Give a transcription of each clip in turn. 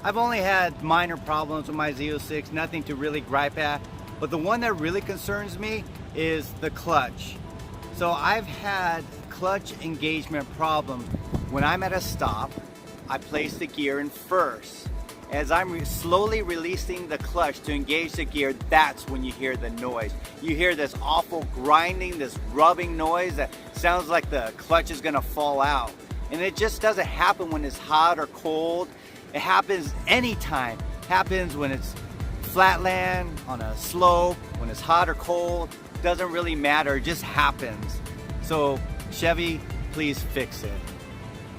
I've only had minor problems with my Z06, nothing to really gripe at. But the one that really concerns me is the clutch. So I've had clutch engagement problems. When I'm at a stop, I place the gear in first. As I'm slowly releasing the clutch to engage the gear, that's when you hear the noise. You hear this awful grinding, this rubbing noise that sounds like the clutch is gonna fall out. And it just doesn't happen when it's hot or cold. It happens anytime. It happens when it's flatland, on a slope, when it's hot or cold. Doesn't really matter, it just happens. So Chevy, please fix it.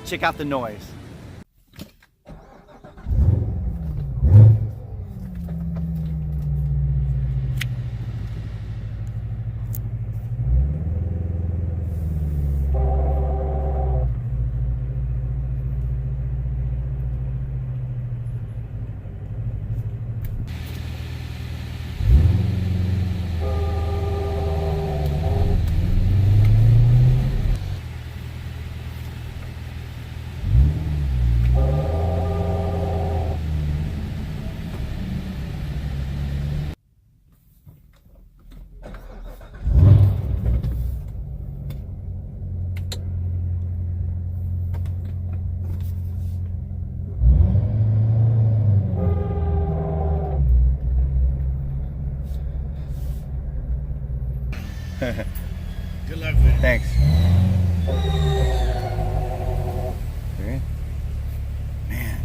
Check out the noise. Good luck with it. Thanks. Okay. Man.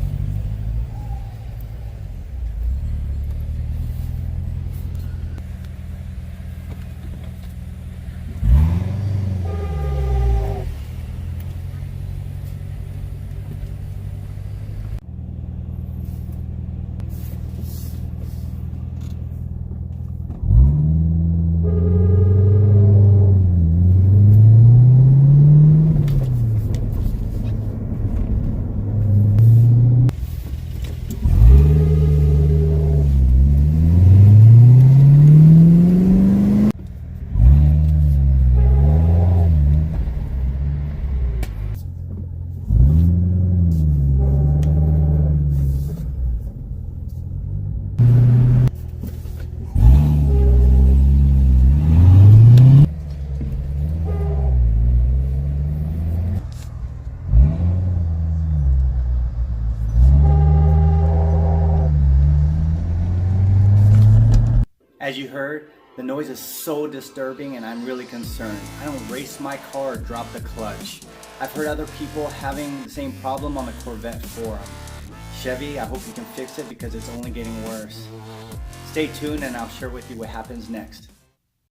As you heard, the noise is so disturbing and I'm really concerned. I don't race my car or drop the clutch. I've heard other people having the same problem on the Corvette Forum. Chevy, I hope you can fix it because it's only getting worse. Stay tuned and I'll share with you what happens next.